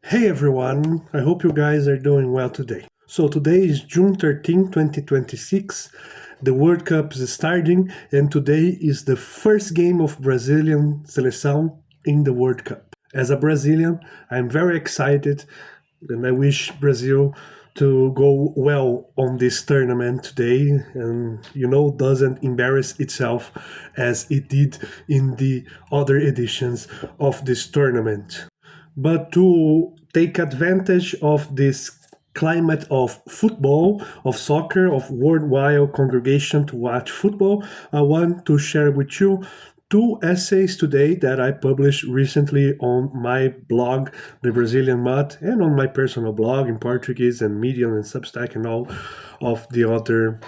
Hey everyone, I hope you guys are doing well today. So today is June 13, 2026. The World Cup is starting and today is the first game of Brazilian seleção in the World Cup. As a Brazilian, I'm very excited and I wish Brazil to go well on this tournament today and doesn't embarrass itself as it did in the other editions of this tournament. But to take advantage of this climate of football, of soccer, of worldwide congregation to watch football, I want to share with you two essays today that I published recently on my blog, The Brazilian Mutt, and on my personal blog in Portuguese and Medium and Substack and all of the other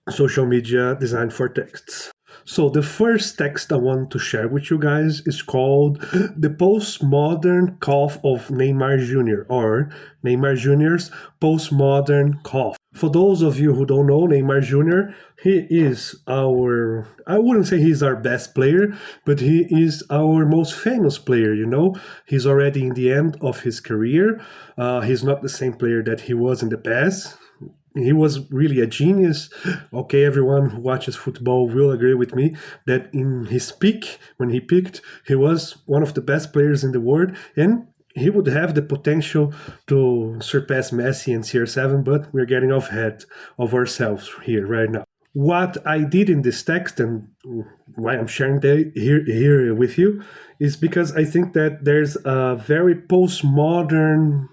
social media designed for texts. So the first text I want to share with you guys is called The Postmodern Cough of Neymar Jr. or Neymar Jr.'s Postmodern Cough. For those of you who don't know Neymar Jr., he is I wouldn't say he's our best player, but he is our most famous player, He's already in the end of his career. He's not the same player that he was in the past. He was really a genius. Okay, everyone who watches football will agree with me that in his peak, when he peaked, he was one of the best players in the world, and he would have the potential to surpass Messi and CR7, but we're getting off ahead of ourselves here right now. What I did in this text and why I'm sharing here with you is because I think that there's a very postmodern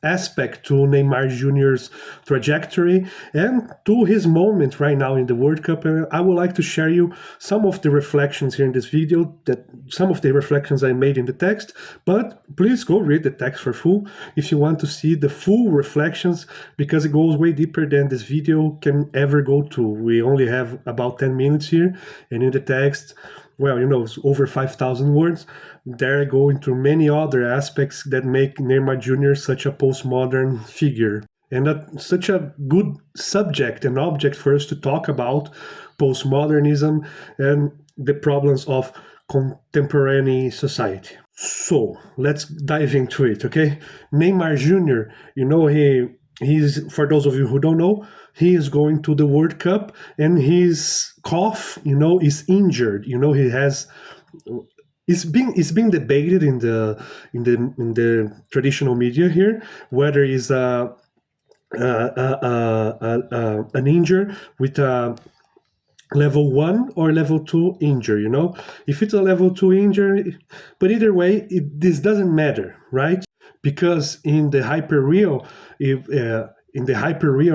aspect to Neymar Jr.'s trajectory and to his moment right now in the World Cup. I would like to share you some of the reflections here in this video, that some of the reflections I made in the text, but please go read the text for full if you want to see the full reflections, because it goes way deeper than this video can ever go to. We only have about 10 minutes here, and in the text, well, it's over 5,000 words. There I go into many other aspects that make Neymar Jr. such a postmodern figure and such a good subject and object for us to talk about postmodernism and the problems of contemporary society. So let's dive into it, okay? Neymar Jr., he's, for those of you who don't know, he is going to the World Cup and his cough, is injured. He has it's being debated in the traditional media here whether it's an injury with a level 1 or level 2 injury. If it's a level 2 injury, but either way, this doesn't matter, right? Because in the hyperreal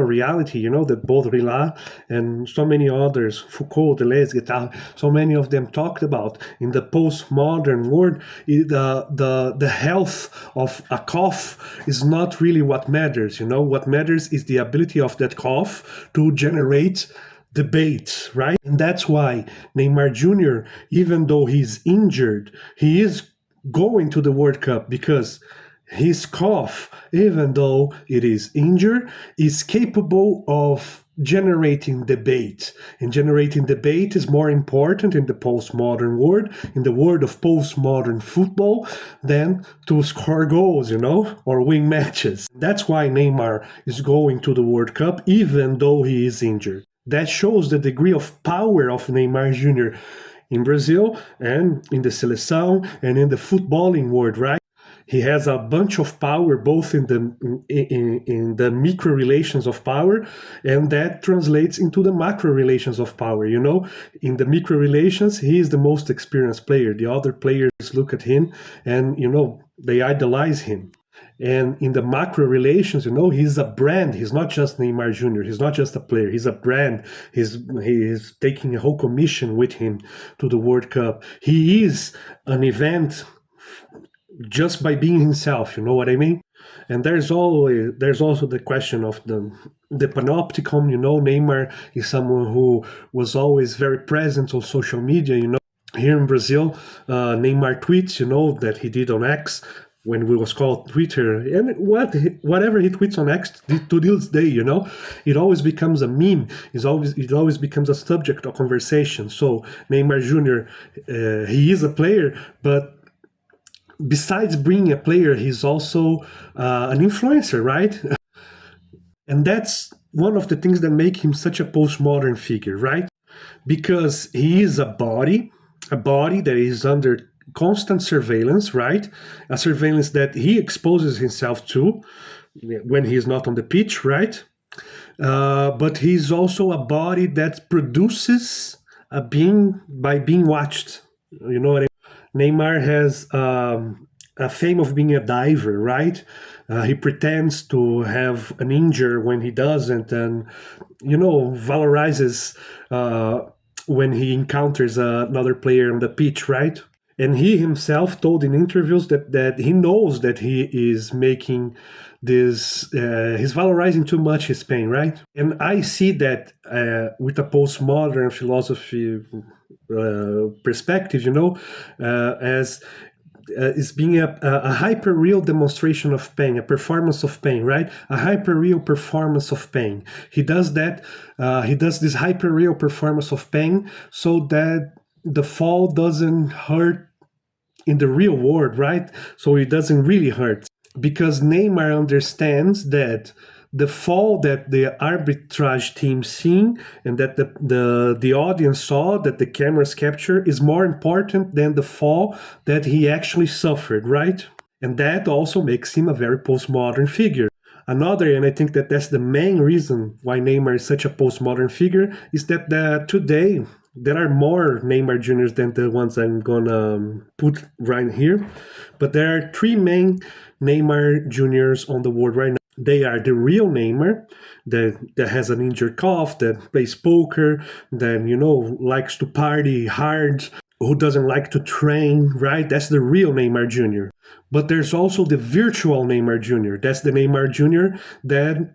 reality, that both Rila and so many others, Foucault, Deleuze, Guattari, so many of them talked about, in the postmodern world, the health of a cough is not really what matters. What matters is the ability of that cough to generate debate, right? And that's why Neymar Jr., even though he's injured, he is going to the World Cup because his cough, even though it is injured, is capable of generating debate. And generating debate is more important in the postmodern world, in the world of postmodern football, than to score goals, or win matches. That's why Neymar is going to the World Cup, even though he is injured. That shows the degree of power of Neymar Jr. in Brazil and in the seleção and in the footballing world, right? He has a bunch of power both in the micro relations of power, and that translates into the macro relations of power. In the micro relations, he is the most experienced player. The other players look at him and they idolize him. And in the macro relations, he's a brand. He's not just Neymar Jr. He's not just a player. He's a brand. He's taking a whole commission with him to the World Cup. He is an event just by being himself. You know what I mean? And there's also the question of the panopticon. Neymar is someone who was always very present on social media. Here in Brazil, Neymar tweets, that he did on X, when it was called Twitter, and whatever he tweets on X to this day, it always becomes a meme. It always becomes a subject of conversation. So Neymar Jr., he is a player, but besides being a player, he's also an influencer, right? And that's one of the things that make him such a postmodern figure, right? Because he is a body that is under constant surveillance, right? A surveillance that he exposes himself to when he is not on the pitch, right? But he's also a body that produces a being by being watched. You know what I mean? Neymar has a fame of being a diver, right? He pretends to have an injury when he doesn't, and valorizes when he encounters another player on the pitch, right? And he himself told in interviews that he knows that he is making this, he's valorizing too much his pain, right? And I see that with a postmodern philosophy perspective, as is being a hyper real demonstration of pain, a performance of pain, right? A hyper real performance of pain. He does that. He does this hyper real performance of pain so that the fall doesn't hurt in the real world, right? So it doesn't really hurt because Neymar understands that the fall that the arbitrage team seen and that the audience saw, that the cameras capture, is more important than the fall that he actually suffered, right? And that also makes him a very postmodern figure. Another, and I think that that's the main reason why Neymar is such a postmodern figure, is that today there are more Neymar Juniors than the ones I'm gonna put right here. But there are three main Neymar Juniors on the world right now. They are the real Neymar that has an injured calf, that plays poker, that likes to party hard, who doesn't like to train, right? That's the real Neymar Jr. But there's also the virtual Neymar Jr. That's the Neymar Jr. that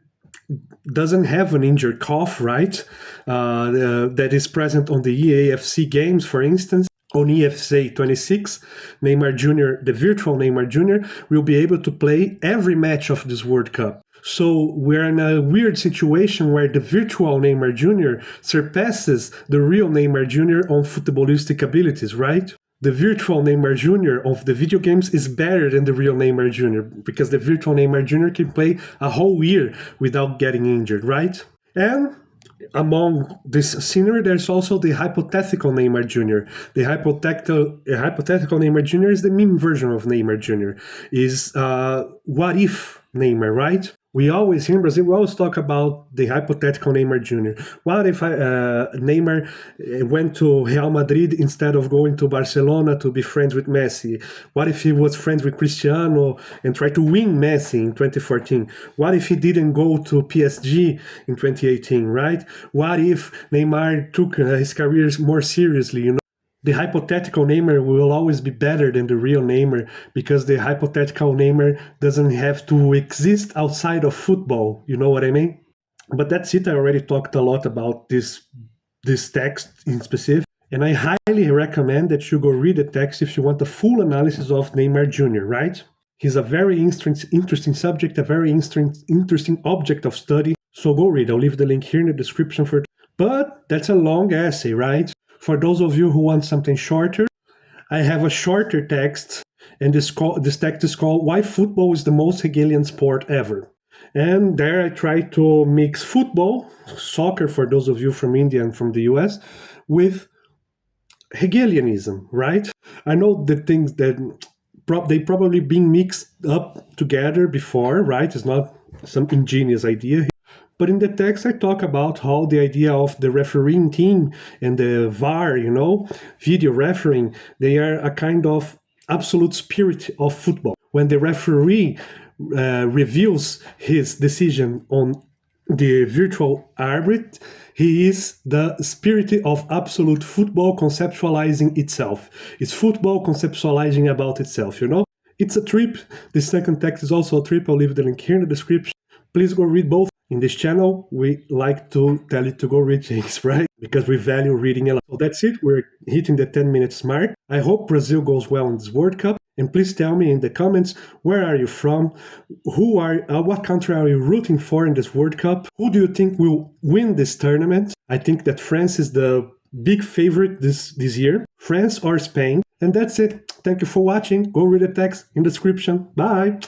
doesn't have an injured calf, right? That is present on the EAFC games, for instance. On EFC 26, Neymar Jr., the virtual Neymar Jr., will be able to play every match of this World Cup. So we're in a weird situation where the virtual Neymar Jr. surpasses the real Neymar Jr. on footballistic abilities, right? The virtual Neymar Jr. of the video games is better than the real Neymar Jr. because the virtual Neymar Jr. can play a whole year without getting injured, right? And among this scenery, there's also the hypothetical Neymar Jr. The hypothetical Neymar Jr. is the meme version of Neymar Jr. Is what if Neymar, right? We always, here in Brazil, we always talk about the hypothetical Neymar Jr. What if Neymar went to Real Madrid instead of going to Barcelona to be friends with Messi? What if he was friends with Cristiano and tried to win Messi in 2014? What if he didn't go to PSG in 2018, right? What if Neymar took his career more seriously, The hypothetical Neymar will always be better than the real Neymar because the hypothetical Neymar doesn't have to exist outside of football. You know what I mean? But that's it. I already talked a lot about this text in specific. And I highly recommend that you go read the text if you want the full analysis of Neymar Jr., right? He's a very interesting subject, a very interesting object of study. So go read. I'll leave the link here in the description for it. But that's a long essay, right? For those of you who want something shorter, I have a shorter text, and this text is called Why Football is the Most Hegelian Sport Ever. And there I try to mix football, soccer for those of you from India and from the US, with Hegelianism, right? I know the things that they probably been mixed up together before, right? It's not some ingenious idea. But in the text, I talk about how the idea of the refereeing team and the VAR, video refereeing, they are a kind of absolute spirit of football. When the referee reveals his decision on the virtual arbiter, he is the spirit of absolute football conceptualizing itself. It's football conceptualizing about itself, It's a trip. The second text is also a trip. I'll leave the link here in the description. Please go read both. In this channel, we like to tell you to go read things, right? Because we value reading a lot. So that's it. We're hitting the 10 minutes mark. I hope Brazil goes well in this World Cup. And please tell me in the comments, where are you from? What country are you rooting for in this World Cup? Who do you think will win this tournament? I think that France is the big favorite this year. France or Spain. And that's it. Thank you for watching. Go read the text in the description. Bye.